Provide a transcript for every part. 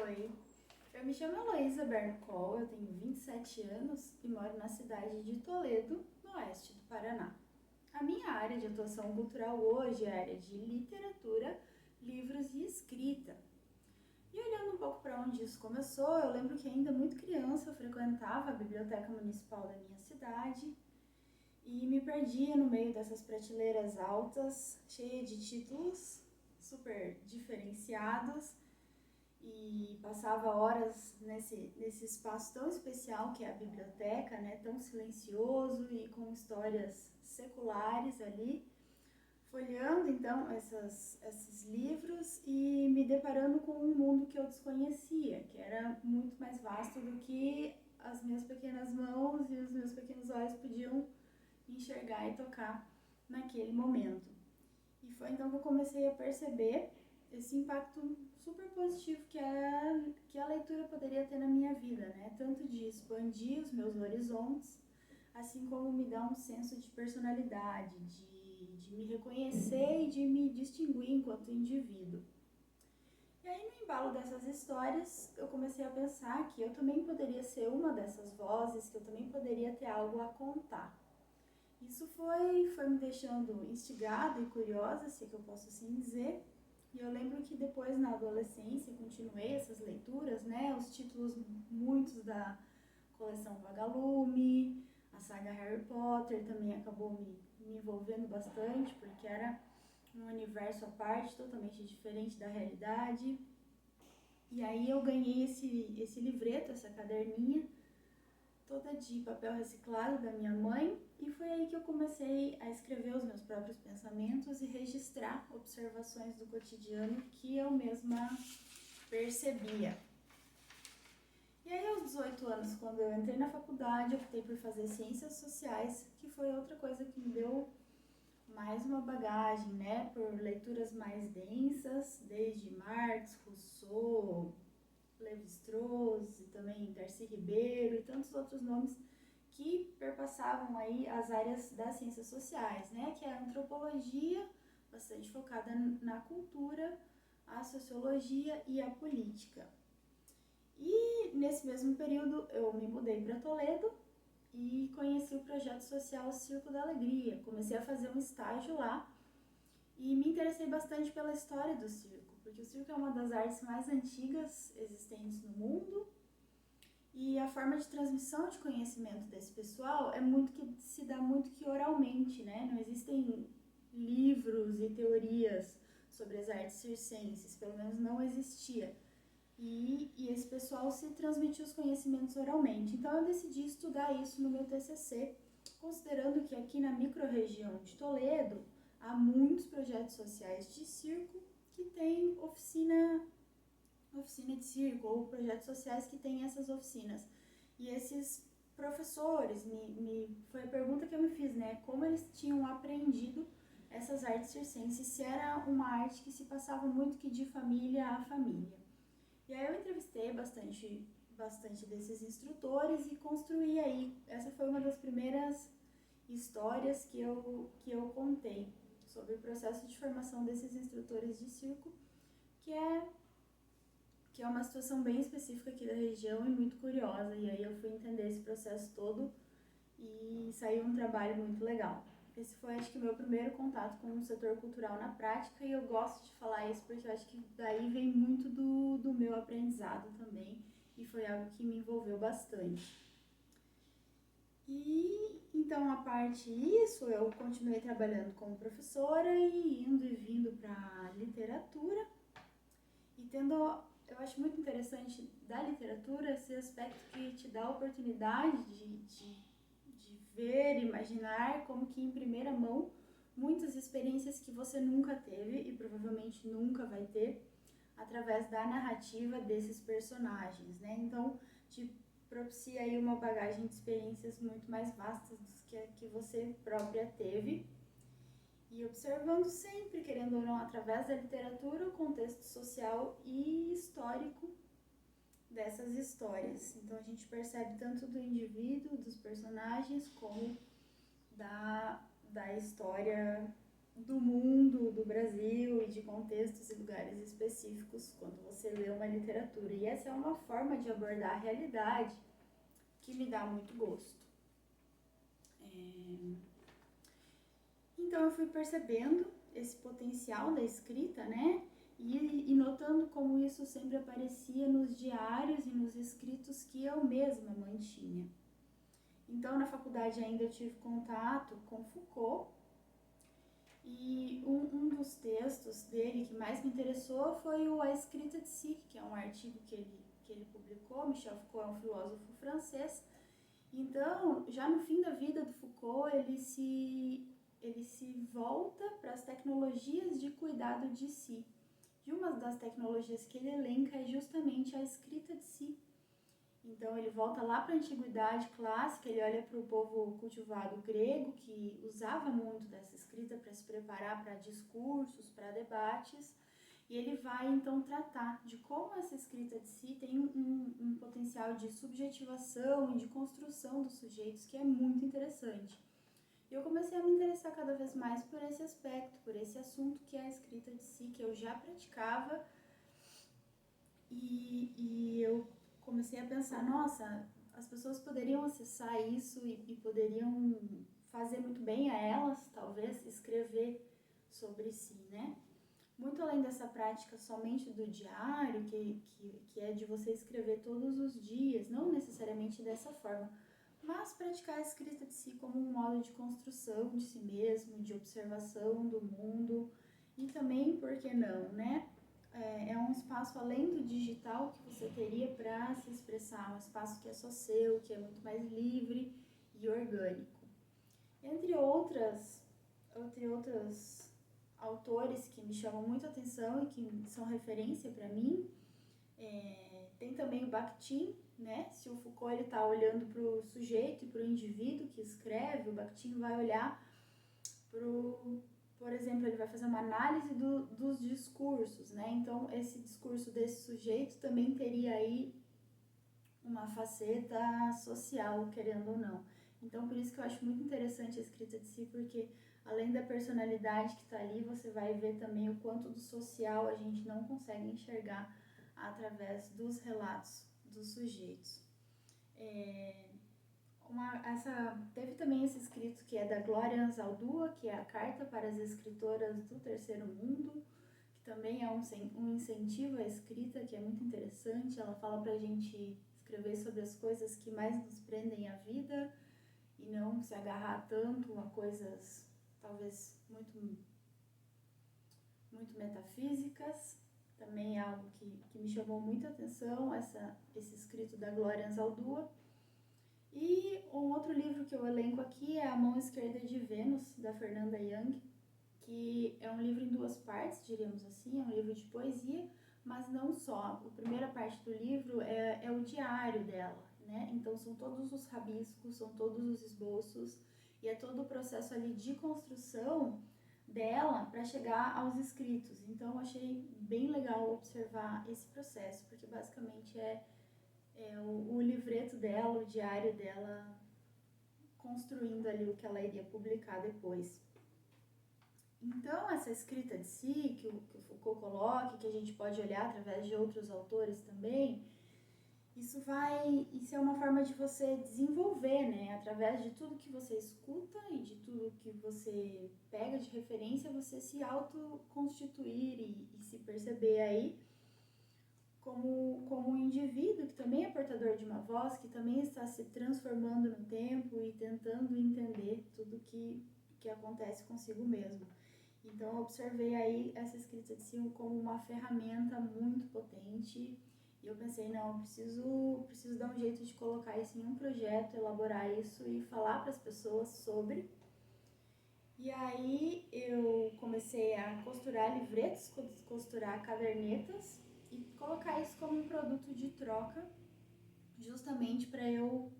Oi, eu me chamo Heloísa Berncol, eu tenho 27 anos e moro na cidade de Toledo, no oeste do Paraná. A minha área de atuação cultural hoje é a área de literatura, livros e escrita. E olhando um pouco para onde isso começou, eu lembro que ainda muito criança eu frequentava a biblioteca municipal da minha cidade e me perdia no meio dessas prateleiras altas, cheias de títulos super diferenciados e passava horas nesse espaço tão especial que é a biblioteca, né, tão silencioso e com histórias seculares ali, folheando então esses livros e me deparando com um mundo que eu desconhecia, que era muito mais vasto do que as minhas pequenas mãos e os meus pequenos olhos podiam enxergar e tocar naquele momento. E foi então que eu comecei a perceber esse impacto super positivo que a leitura poderia ter na minha vida, né? Tanto de expandir os meus horizontes, assim como me dar um senso de personalidade, de me reconhecer e de me distinguir enquanto indivíduo. E aí, no embalo dessas histórias, eu comecei a pensar que eu também poderia ser uma dessas vozes, que eu também poderia ter algo a contar. Isso foi me deixando instigada e curiosa, se é que eu posso assim dizer. E eu lembro que depois, na adolescência, continuei essas leituras, né? Os títulos muitos da coleção Vagalume, a saga Harry Potter também acabou me envolvendo bastante, porque era um universo à parte, totalmente diferente da realidade. E aí eu ganhei esse livreto, essa caderninha, toda de papel reciclado da minha mãe, e foi aí que eu comecei a escrever os meus próprios pensamentos e registrar observações do cotidiano que eu mesma percebia. E aí aos 18 anos, quando eu entrei na faculdade, eu optei por fazer ciências sociais, que foi outra coisa que me deu mais uma bagagem, né, por leituras mais densas, desde Marx, Rousseau, Levi-Strauss e também Darcy Ribeiro e tantos outros nomes que perpassavam aí as áreas das ciências sociais, né, que é a antropologia, bastante focada na cultura, a sociologia e a política. E nesse mesmo período eu me mudei para Toledo e conheci o projeto social Circo da Alegria. Comecei a fazer um estágio lá e me interessei bastante pela história do circo, porque o circo é uma das artes mais antigas existentes no mundo e a forma de transmissão de conhecimento desse pessoal é muito que se dá muito que oralmente, né? Não existem livros e teorias sobre as artes circenses, pelo menos não existia. E esse pessoal se transmitia os conhecimentos oralmente. Então eu decidi estudar isso no meu TCC, considerando que aqui na microrregião de Toledo há muitos projetos sociais de circo que têm oficina de circo ou projetos sociais que têm essas oficinas. E esses professores, foi a pergunta que eu me fiz, né? Como eles tinham aprendido essas artes circenses, se era uma arte que se passava muito que de família a família. E aí eu entrevistei bastante desses instrutores e construí aí. Essa foi uma das primeiras histórias que eu contei sobre o processo de formação desses instrutores de circo, que é, que é uma situação bem específica aqui da região e muito curiosa. E aí eu fui entender esse processo todo e saiu um trabalho muito legal. Esse foi, acho que, o meu primeiro contato com o setor cultural na prática e eu gosto de falar isso porque eu acho que daí vem muito do meu aprendizado também e foi algo que me envolveu bastante. E então, a parte disso, eu continuei trabalhando como professora e indo e vindo para literatura e tendo, eu acho muito interessante da literatura esse aspecto que te dá a oportunidade de ver, imaginar como que em primeira mão muitas experiências que você nunca teve e provavelmente nunca vai ter através da narrativa desses personagens, né? Então, te propicia aí uma bagagem de experiências muito mais vastas do que a que você própria teve e observando sempre, querendo ou não, através da literatura, o contexto social e histórico dessas histórias. Então a gente percebe tanto do indivíduo, dos personagens, como da história do mundo, do Brasil e de contextos e lugares específicos quando você lê uma literatura. E essa é uma forma de abordar a realidade que me dá muito gosto. Então eu fui percebendo esse potencial da escrita, né? E notando como isso sempre aparecia nos diários e nos escritos que eu mesma mantinha. Então, na faculdade ainda eu tive contato com Foucault, e um dos textos dele que mais me interessou foi o A Escrita de Si, que é um artigo que ele publicou. Michel Foucault é um filósofo francês. Então, já no fim da vida do Foucault, ele se volta para as tecnologias de cuidado de si. E uma das tecnologias que ele elenca é justamente a escrita de si. Então ele volta lá para a antiguidade clássica, ele olha para o povo cultivado grego, que usava muito dessa escrita para se preparar para discursos, para debates, e ele vai então tratar de como essa escrita de si tem um potencial de subjetivação e de construção dos sujeitos que é muito interessante. E eu comecei a me interessar cada vez mais por esse aspecto, por esse assunto que é a escrita de si, que eu já praticava, e eu comecei a pensar, nossa, as pessoas poderiam acessar isso e poderiam fazer muito bem a elas, talvez, escrever sobre si, né? Muito além dessa prática somente do diário, que é de você escrever todos os dias, não necessariamente dessa forma, mas praticar a escrita de si como um modo de construção de si mesmo, de observação do mundo, e também, por que não, né? É um espaço além do digital que você teria para se expressar, um espaço que é só seu, que é muito mais livre e orgânico. Entre outros autores que me chamam muito a atenção e que são referência para mim, tem também o Bakhtin, né? Se o Foucault está olhando para o sujeito e para o indivíduo que escreve, o Bakhtin vai olhar por exemplo, ele vai fazer uma análise dos discursos, né? Então, esse discurso desse sujeito também teria aí uma faceta social, querendo ou não. Então, por isso que eu acho muito interessante a escrita de si, porque além da personalidade que está ali, você vai ver também o quanto do social a gente não consegue enxergar através dos relatos dos sujeitos. Teve também esse escrito que é da Glória Anzaldúa, que é a Carta para as Escritoras do Terceiro Mundo, que também é um incentivo à escrita, que é muito interessante. Ela fala para a gente escrever sobre as coisas que mais nos prendem à vida e não se agarrar tanto a coisas talvez muito metafísicas. Também é algo que me chamou muita atenção, esse escrito da Glória Anzaldúa. E um outro livro que eu elenco aqui é A Mão Esquerda de Vênus, da Fernanda Young, que é um livro em duas partes, diríamos assim, é um livro de poesia, mas não só. A primeira parte do livro é o diário dela, né? Então são todos os rabiscos, são todos os esboços, e é todo o processo ali de construção dela para chegar aos escritos. Então eu achei bem legal observar esse processo, porque basicamente é o livreto dela, o diário dela, construindo ali o que ela iria publicar depois. Então, essa escrita de si, que o Foucault coloca, que a gente pode olhar através de outros autores também, isso é uma forma de você desenvolver, né? Através de tudo que você escuta e de tudo que você pega de referência, você se autoconstituir e se perceber aí como um indivíduo que também é portador de uma voz, que também está se transformando no tempo e tentando entender tudo que acontece consigo mesmo. Então eu observei aí essa escrita de si como uma ferramenta muito potente, e eu pensei, não, preciso dar um jeito de colocar isso em um projeto, elaborar isso e falar para as pessoas sobre. E aí eu comecei a costurar livretos, costurar cadernetas, e colocar isso como um produto de troca, justamente para eu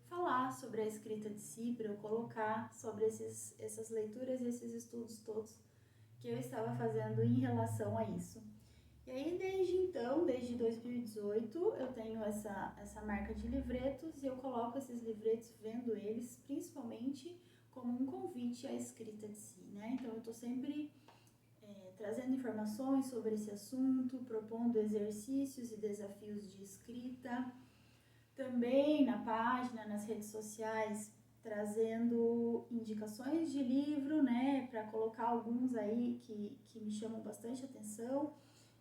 falar sobre a escrita de si, para eu colocar sobre essas leituras e esses estudos todos que eu estava fazendo em relação a isso. E aí, desde 2018, eu tenho essa marca de livretos, e eu coloco esses livretos, vendo eles principalmente como um convite à escrita de si, né? Então eu estou sempre trazendo informações sobre esse assunto, propondo exercícios e desafios de escrita. Também na página, nas redes sociais, trazendo indicações de livro, né, para colocar alguns aí que me chamam bastante atenção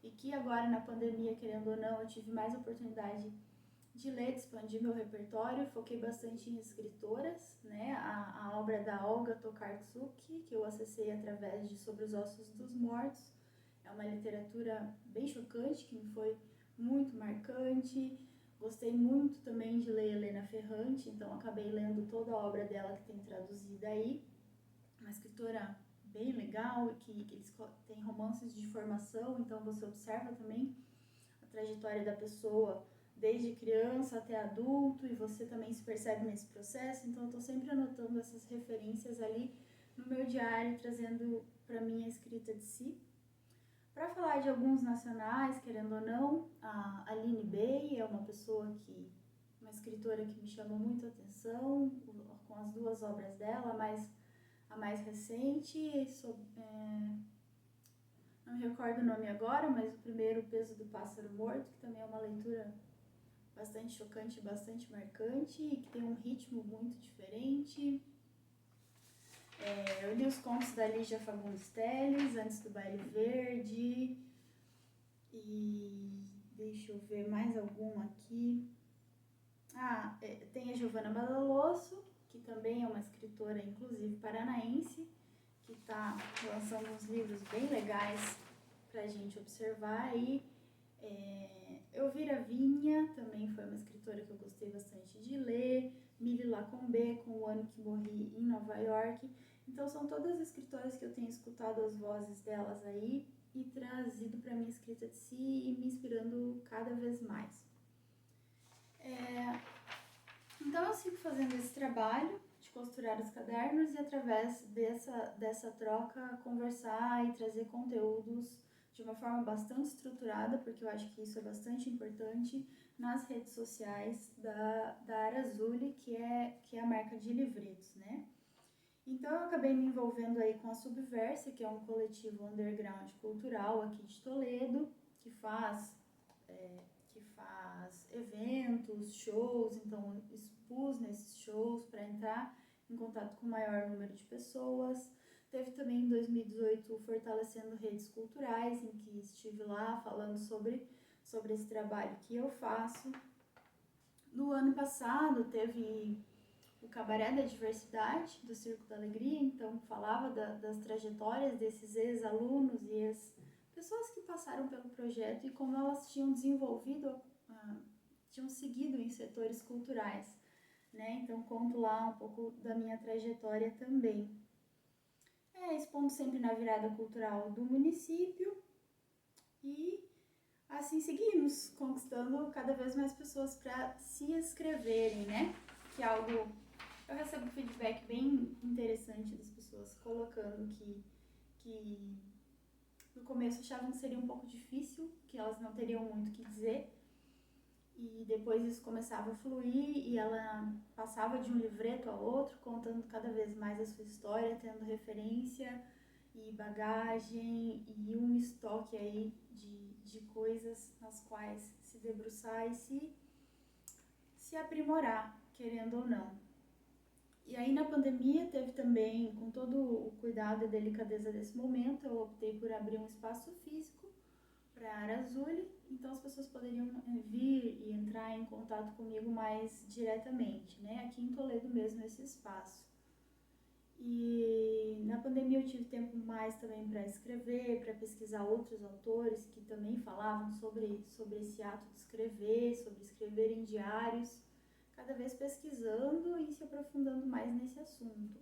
e que agora na pandemia, querendo ou não, eu tive mais oportunidade de ler, de expandir meu repertório. Foquei bastante em escritoras, né, a obra da Olga Tokarczuk, que eu acessei através de Sobre os Ossos dos Mortos. É uma literatura bem chocante, que me foi muito marcante. Gostei muito também de ler Helena Ferrante, então acabei lendo toda a obra dela que tem traduzida aí. Uma escritora bem legal, que eles têm romances de formação, então você observa também a trajetória da pessoa desde criança até adulto, e você também se percebe nesse processo. Então eu estou sempre anotando essas referências ali no meu diário, trazendo para mim a escrita de si. Para falar de alguns nacionais, querendo ou não, a Aline Bey é uma uma escritora que me chamou muito a atenção, com as duas obras dela, a mais recente, não me recordo o nome agora, mas o primeiro, O Peso do Pássaro Morto, que também é uma leitura bastante chocante, bastante marcante, e que tem um ritmo muito diferente. Eu li os contos da Lígia Fagundes Telles, Antes do Baile Verde, e deixa eu ver mais alguma aqui. Tem a Giovana Badalosso, que também é uma escritora, inclusive paranaense, que está lançando uns livros bem legais para a gente observar aí. Elvira Vinha também foi uma escritora que eu gostei bastante de ler. Miri Lacombe, com O Ano que Morri em Nova York. Então são todas escritoras que eu tenho escutado as vozes delas aí e trazido para minha escrita de si e me inspirando cada vez mais. Então eu sigo fazendo esse trabalho de costurar os cadernos e através dessa troca conversar e trazer conteúdos de uma forma bastante estruturada, porque eu acho que isso é bastante importante, nas redes sociais da Arazuli, que é a marca de livretos, né? Então eu acabei me envolvendo aí com a Subversa, que é um coletivo underground cultural aqui de Toledo, que faz eventos, shows. Então expus nesses shows para entrar em contato com o maior número de pessoas. Teve também em 2018 o Fortalecendo Redes Culturais, em que estive lá falando sobre esse trabalho que eu faço. No ano passado teve o Cabaré da Diversidade, do Circo da Alegria, então falava das trajetórias desses ex-alunos e pessoas que passaram pelo projeto e como elas tinham desenvolvido, tinham seguido em setores culturais, né? Então conto lá um pouco da minha trajetória também. Expondo sempre na virada cultural do município e assim seguimos, conquistando cada vez mais pessoas para se inscreverem, né? Que é algo... Eu recebo feedback bem interessante das pessoas colocando que no começo achavam que seria um pouco difícil, que elas não teriam muito o que dizer, e depois isso começava a fluir e ela passava de um livreto a outro, contando cada vez mais a sua história, tendo referência e bagagem e um estoque aí de coisas nas quais se debruçar e se aprimorar, querendo ou não. E aí na pandemia teve também, com todo o cuidado e delicadeza desse momento, eu optei por abrir um espaço físico para a Arazuli, então as pessoas poderiam vir e entrar em contato comigo mais diretamente, né? Aqui em Toledo mesmo, esse espaço. E na pandemia eu tive tempo mais também para escrever, para pesquisar outros autores que também falavam sobre esse ato de escrever, sobre escrever em diários, cada vez pesquisando e se aprofundando mais nesse assunto.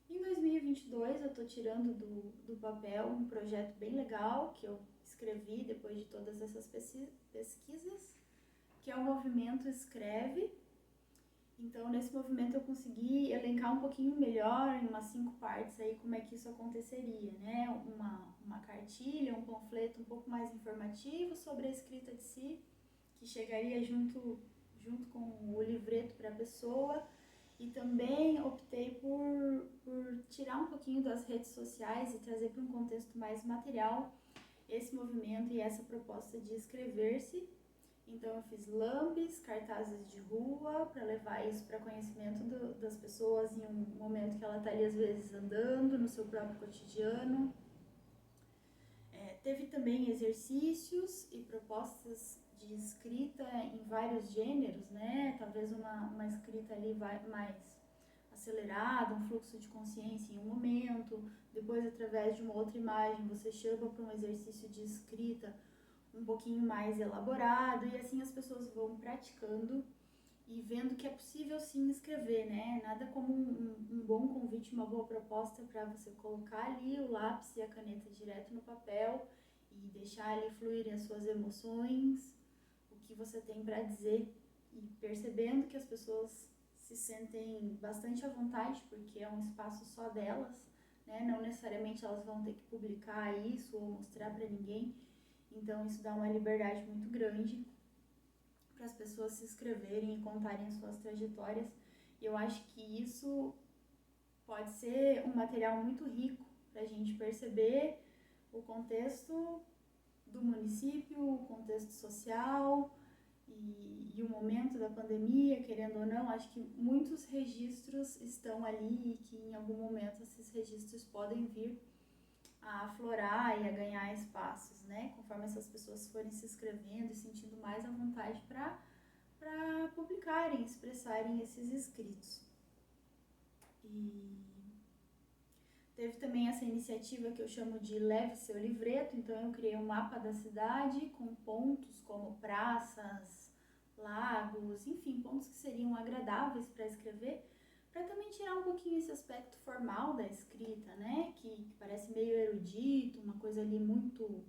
Em 2022 eu estou tirando do papel um projeto bem legal que eu escrevi depois de todas essas pesquisas, que é o Movimento Escreve. Então, nesse movimento eu consegui elencar um pouquinho melhor, em umas 5 partes aí, como é que isso aconteceria, né? Uma cartilha, um panfleto um pouco mais informativo sobre a escrita de si, que chegaria junto com o livreto para a pessoa, E também optei por tirar um pouquinho das redes sociais e trazer para um contexto mais material esse movimento e essa proposta de escrever-se. Então eu fiz lamps, cartazes de rua para levar isso para conhecimento das pessoas em um momento que ela está ali às vezes andando no seu próprio cotidiano. Teve também exercícios e propostas de escrita em vários gêneros, né? Talvez uma escrita ali mais acelerada, um fluxo de consciência em um momento, depois através de uma outra imagem você chama para um exercício de escrita um pouquinho mais elaborado, e assim as pessoas vão praticando e vendo que é possível sim escrever, né? Nada como um bom convite, uma boa proposta para você colocar ali o lápis e a caneta direto no papel e deixar ali fluírem as suas emoções, o que você tem para dizer, e percebendo que as pessoas se sentem bastante à vontade, porque é um espaço só delas, né? Não necessariamente elas vão ter que publicar isso ou mostrar para ninguém, então isso dá uma liberdade muito grande para as pessoas se inscreverem e contarem as suas trajetórias. E eu acho que isso pode ser um material muito rico para a gente perceber o contexto do município, o contexto social e o momento da pandemia, querendo ou não. Acho que muitos registros estão ali e que em algum momento esses registros podem vir a aflorar e a ganhar espaços, né? Conforme essas pessoas forem se inscrevendo e sentindo mais à vontade para publicarem, expressarem esses escritos. E teve também essa iniciativa que eu chamo de Leve Seu Livreto, então eu criei um mapa da cidade com pontos como praças, lagos, enfim, pontos que seriam agradáveis para escrever, para também tirar um pouquinho esse aspecto formal da escrita, né? Que parece meio erudito, uma coisa ali muito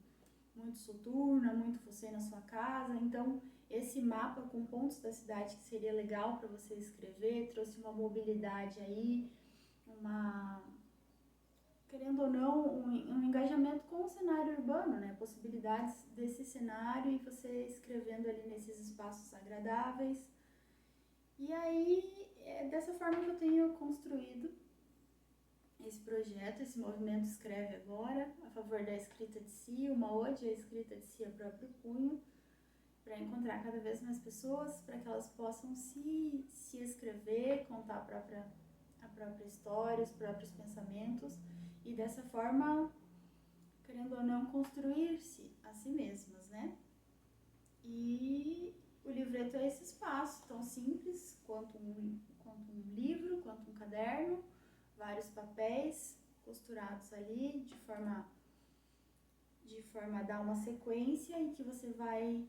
soturna, muito você na sua casa. Então, esse mapa com pontos da cidade que seria legal para você escrever, trouxe uma mobilidade aí, querendo ou não, um engajamento com o cenário urbano, né? Possibilidades desse cenário e você escrevendo ali nesses espaços agradáveis. E aí, é dessa forma que eu tenho construído esse projeto, esse movimento Escreve Agora, a favor da escrita de si, uma ode à escrita de si a próprio punho, para encontrar cada vez mais pessoas, para que elas possam se escrever, contar a própria história, os próprios pensamentos, e dessa forma, querendo ou não, construir-se a si mesmas, né? E o livreto é esse espaço tão simples quanto um livro, quanto um caderno, vários papéis costurados ali de forma a dar uma sequência em que você vai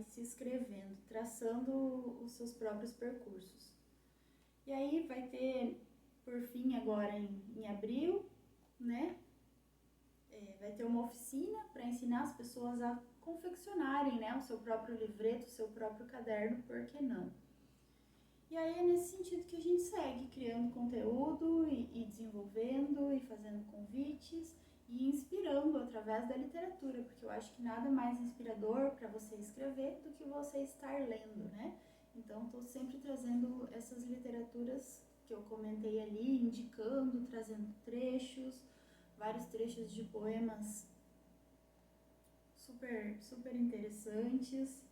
se escrevendo, traçando os seus próprios percursos. E aí vai ter, por fim, agora em abril, né? Vai ter uma oficina para ensinar as pessoas a confeccionarem, né, o seu próprio livreto, o seu próprio caderno, por que não? E aí é nesse sentido que a gente segue, criando conteúdo e desenvolvendo e fazendo convites e inspirando através da literatura, porque eu acho que nada mais inspirador para você escrever do que você estar lendo, né? Então estou sempre trazendo essas literaturas que eu comentei ali, indicando, trazendo trechos, vários trechos de poemas super interessantes,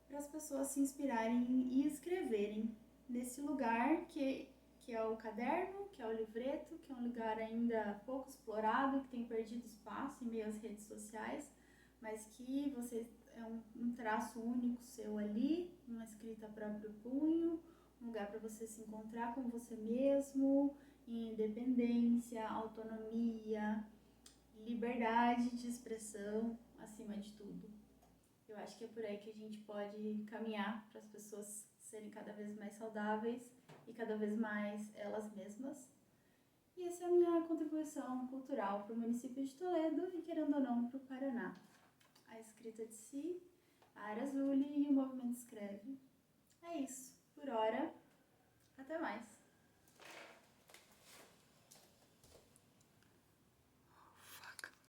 para as pessoas se inspirarem e escreverem nesse lugar que é o caderno, que é o livreto, que é um lugar ainda pouco explorado, que tem perdido espaço em meio às redes sociais, mas que você é um traço único seu ali, uma escrita a próprio punho, um lugar para você se encontrar com você mesmo, em independência, autonomia, liberdade de expressão, acima de tudo. Eu acho que é por aí que a gente pode caminhar para as pessoas serem cada vez mais saudáveis e cada vez mais elas mesmas. E essa é a minha contribuição cultural para o município de Toledo e, querendo ou não, para o Paraná. A escrita de si, a Área Azul e o movimento Escreve. É isso. Por hora, até mais.